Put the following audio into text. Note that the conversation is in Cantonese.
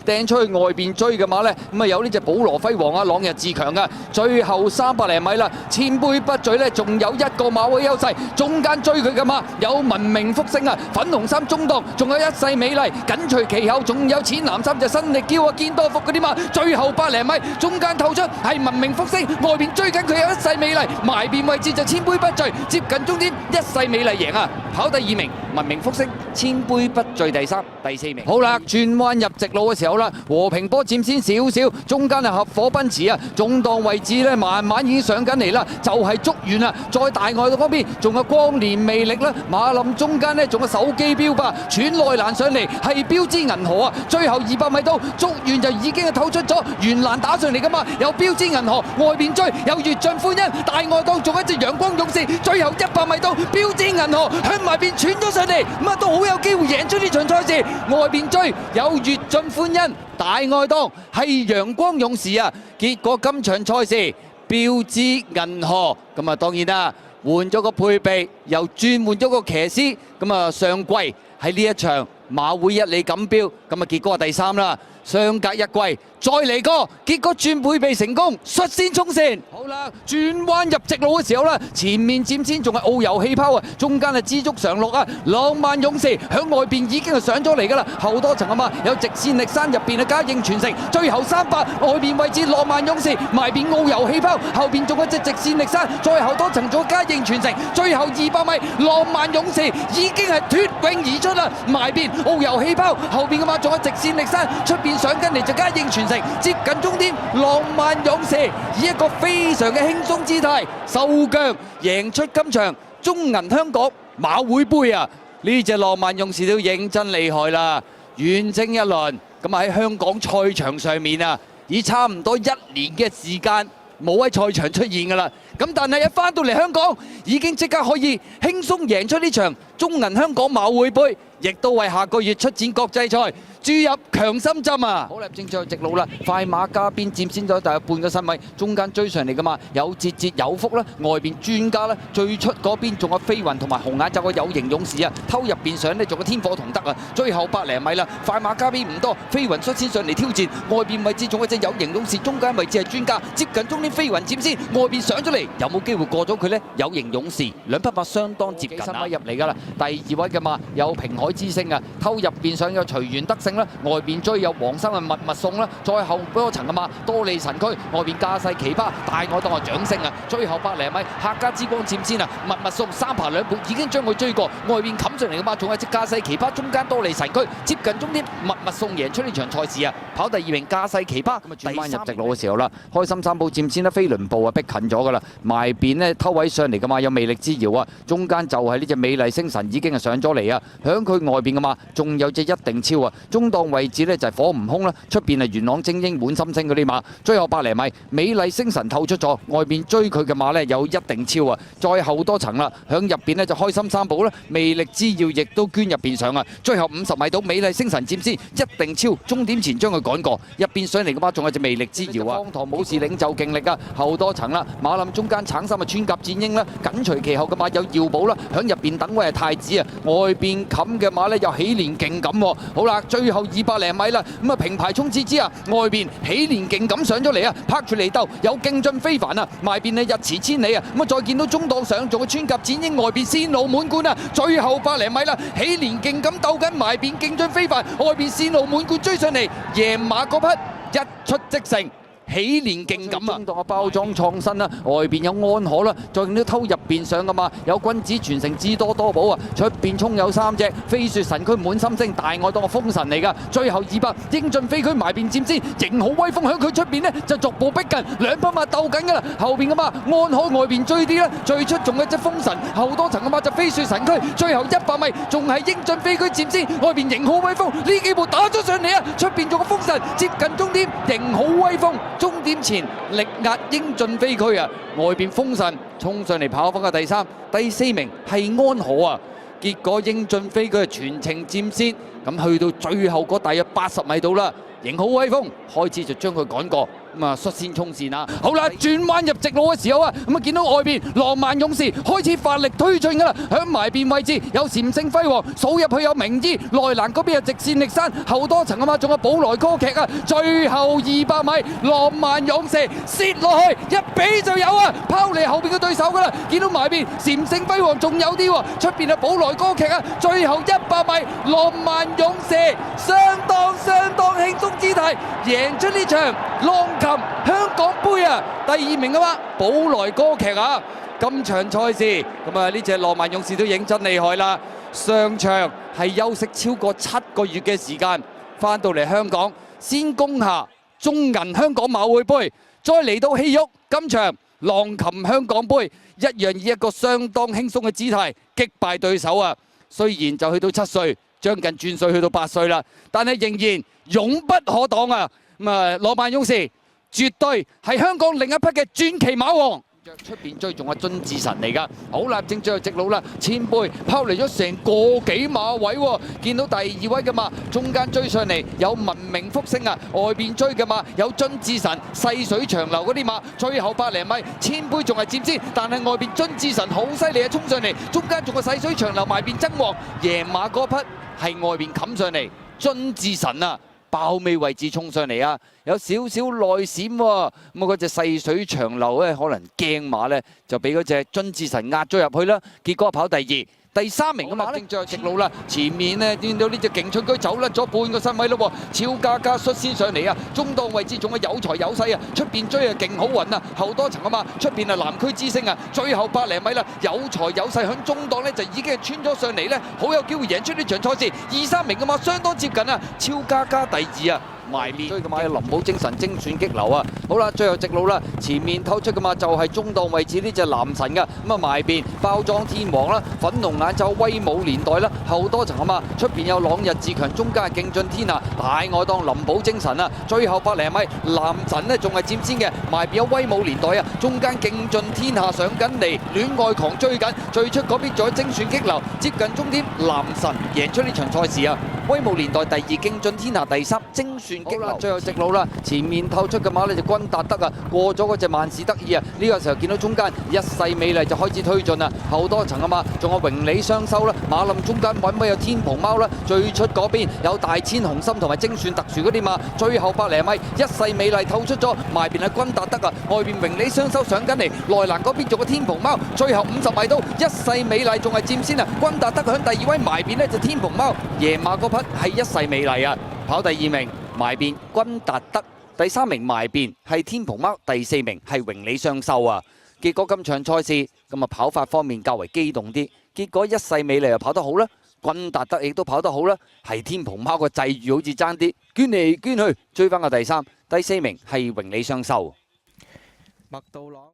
掟出去外邊追嘅馬呢，咁啊有呢隻保羅輝煌啊，朗日自強啊，最後300零米啦，千杯不醉呢，仲有一個馬位優勢，中間追佢嘅馬有文明福星啊，粉紅衫中檔，仲有一世美麗，緊隨其後仲有淺藍衫隻新力嬌啊，堅多福嗰啲馬，最後100零米，中間透出係文明福星，外邊追緊佢有一世美麗，埋邊位置就千杯不醉，接近終點一世美麗贏啊，跑第2名，文明福星，千杯不醉第3、第4名。好啦，轉彎入直路嘅時候啦，和平波佔先少少，中間係合夥奔馳啊，中檔位置咧慢慢已經上緊嚟啦，就係竹園啦，再大外嗰邊仲有光年魅力啦，馬林中間呢仲有手機標吧，喘內欄上嚟係標誌銀河啊，最後200米到竹園就已經係透出咗圓欄打上嚟噶嘛，有標誌銀河外邊追有越進歡欣，大外檔仲有一隻陽光勇士，最後100米到標誌銀河向埋邊傳咗上嚟，咁啊都好有機會贏出呢場賽事，外邊追有越進歡欣，大外檔係陽光勇士啊，結果今場賽事標誌銀河咁啊當然啦，換咗個配備，又轉換咗個騎師，咁啊上季喺呢一場馬會一哩錦標，咁啊結果係第3啦。相隔1季，再嚟過，結果轉配備成功，率先衝線。好啦，轉彎入直路嘅時候啦，前面佔先仲係遨遊氣泡啊，中間係知足常樂啊，浪漫勇士響外邊已經係上咗嚟㗎啦，後多層啊嘛，有直線力山入邊嘅嘉應傳承，最後300外邊位置浪漫勇士，埋邊遨遊氣泡，後邊仲有隻直線力山，再後多層仲有嘉應傳承，最後200米浪漫勇士已經係脫穎而出啦，埋邊遨遊氣泡，後邊嘅馬仲有直線力山，出邊上緊嚟就嘉應傳承，接近終點，浪漫勇士以一個非常嘅輕鬆姿態受腳贏出今場中銀香港馬會杯啊！呢隻浪漫勇士都認真厲害啦，遠征一輪咁喺香港賽場上面啊，以差唔多1年嘅時間冇喺賽場出現㗎啦，咁但係一返到嚟香港已經即刻可以輕鬆贏出呢場中銀香港馬會杯，亦都為下個月出戰國際賽注入強心針啊！好啦，正在直路啦，快馬加鞭佔先咗大約半個身位，中間追上嚟噶嘛，有節節有福啦，外邊專家啦，最出嗰邊仲有飛雲同埋紅眼就個有形勇士啊，偷入邊上呢仲有天火同德啊，最後100零米啦，快馬加鞭唔多，飛雲率先上嚟挑戰，外邊位置仲有隻有形勇士，中間位置係專家，接近終點飛雲佔先，外邊上咗嚟有冇機會過咗佢呢？有形勇士兩匹馬相當接近身位入嚟噶啦，第2位嘅馬有平海之星啊，偷入邊上有隨緣得勝啦，外邊追有黃生嘅密密送啦，再後多層嘅馬多利神區，外邊架勢奇葩，大外檔係掌聲啊，最後100零米客家之光佔先啊，密密送3爬2倍已經將佢追過，外邊冚上嚟嘅馬仲係隻架勢奇葩，中間多利神區接近終點，密密送贏出呢場賽事啊，跑第2名架勢奇葩，咁啊轉彎入直路嘅時候啦，開心3步佔先啦，飛輪步啊逼近咗噶啦，埋邊呢偷位上嚟嘅馬有魅力之遙啊，中間就係呢隻美麗星神已經係上咗嚟啊，響佢外邊嘅馬仲有隻一定超啊，中檔位置呢就係火悟空啦，出邊係元朗精英滿心星嗰啲馬，最後100零米美麗星神透出咗，外邊追佢嘅馬呢有一定超啊，再後多層啦，響入邊呢就開心3步啦，魅力之遙亦都捐入邊上啊，最後50米到美麗星神佔先，一定超，終點前將佢趕過，入邊上嚟嘅馬仲有隻魅力之遙啊，方唐武士領袖勁力啊，後多層啦，馬林中間橙衫啊穿甲戰鷹啦，緊隨其後嘅馬有耀寶啦，響入邊等位係太子啊，外邊冚嘅馬呢有喜連勁感喎，好啦，最後200零米啦，咁啊平排衝刺之啊，外邊喜連勁感上咗嚟啊，拍住嚟鬥有勁進非凡啊，埋邊呢日馳千里啊，咁啊再見到中檔上仲有穿甲戰鷹，外邊線路滿貫啊，最後100零米啦，喜連勁感鬥緊埋邊勁進非凡，外邊線路滿貫追上嚟，贏馬嗰匹一出即勝。喜連勁感啊！中檔嘅包裝創新啦，外邊有安可啦，再見到偷入邊上噶嘛，有君子傳承至多多寶啊，出邊衝有3隻飛雪神區滿心星，大外檔嘅風神嚟噶，最後200英進飛區埋邊佔先，型好威風響佢出邊呢就逐步逼近，兩匹馬鬥緊噶啦，後邊嘅馬安可外邊追啲啦，最出仲有隻風神，後多層嘅馬就飛雪神區，最後100米仲係英進飛區佔先，外邊型好威風呢幾步打咗上嚟啊，出邊仲有風神接近終點，型好威風。終點前力壓英進飛區啊！外邊風神衝上嚟跑翻嘅第3、第4名係安可啊！結果英進飛區全程佔先，咁去到最後嗰大約80米度啦，型好威風開始就將佢趕過，咁啊率先衝線啦！好啦，轉彎入直路嘅時候啊，咁啊見到外邊浪漫勇士開始發力推進㗎啦，響埋邊位置有禪聖輝煌，數入去有明醫，內欄嗰邊有直線力山，後多層啊嘛，仲有寶來歌劇啊，最後200米浪漫勇士蝕落去一比就有啊，拋離後邊嘅對手㗎啦，見到埋邊禪聖輝煌仲有啲喎，出邊啊寶來歌劇啊，最後100米浪漫勇士相當輕鬆姿態贏出呢場浪琴香港杯啊！第2名啊嘛，寶來歌劇啊！今場賽事咁啊，呢隻浪漫勇士都認真厲害啦！上場係休息超過7個月嘅時間，翻到嚟香港先攻下中銀香港馬會杯，再嚟到戲肉今場浪琴香港杯，一樣以一個相當輕鬆嘅姿態擊敗對手啊！雖然就去到7歲，將近轉歲去到8歲啦，但係仍然勇不可擋啊！咁啊，浪漫勇士絕對係香港另一匹嘅傳奇馬王。出邊追仲係尊智神嚟㗎，好啦，正最後直路啦，前輩拋離咗成個幾馬位喎，見到第2位嘅馬，中間追上嚟有文明福星啊，外邊追嘅馬有尊智神、細水長流嗰啲馬，最後100零米，前輩仲係佔先，但係外邊尊智神好犀利啊，衝上嚟，中間仲係細水長流埋邊爭旺，贏馬嗰匹係外邊冚上嚟，尊智神啊！爆尾位置衝上嚟啊！有少少內閃喎，咁啊嗰隻細水長流咧，可能驚馬咧，就俾嗰隻尊智神壓咗入去啦。結果跑第2。第3名嘅馬正最後直路啦，前面呢見到呢隻勁春居走甩咗半個身位咯喎，超加加率先上嚟啊！中檔位置仲係有財有勢啊，出邊追啊勁好運啊，後多層啊嘛，出邊啊南區之星啊，最後100零米啦，有財有勢響中檔呢就已經係穿咗上嚟呢，好有機會贏出呢場賽事。2、3名嘅馬相當接近啊，超加加第2啊！埋面追嘅馬有林寶精神精選激流啊！好啦，最後直路啦，前面透出嘅馬就係中檔位置呢隻男神噶，咁啊埋邊包裝天王啦，粉紅眼罩威武年代啦，後多層啊嘛，出邊有朗日自強，中間係勁進天下，大外檔林寶精神啊，最後100零米男神呢仲係佔先嘅，埋邊有威武年代啊，中間勁進天下上緊嚟，戀愛狂追緊，最出嗰邊仲有精選激流，接近終點男神贏出呢場賽事啊！威武年代第2，勁進天下第3，精選激流最後直路啦，前面透出嘅馬呢就君達德啊，過咗嗰隻萬事得意啊，呢個時候見到中間一世美麗就開始推進啦，後多層啊嘛，仲有榮理雙收啦，馬林中間揾位有天蓬貓啦，最出嗰邊有大千紅心同埋精選特殊嗰啲馬，最後100零米一世美麗透出咗，埋邊係君達德啊，外邊榮理雙收上緊嚟，內欄嗰邊仲有天蓬貓，最後50米到一世美麗仲係佔先啊，君達德響第2位，埋邊呢就天蓬貓，夜馬嗰匹係一世美麗啊，跑第2名。埋邊君達德，第3名埋邊係天蓬貓，第4名係榮理雙收啊！結果今場賽事咁啊跑法方面較為機動啲，結果一世美麗又跑得好啦，君達德亦都跑得好啦，係天蓬貓個際遇好似爭啲，捐嚟捐去追翻個第3、第4名係榮理雙收。麥道朗。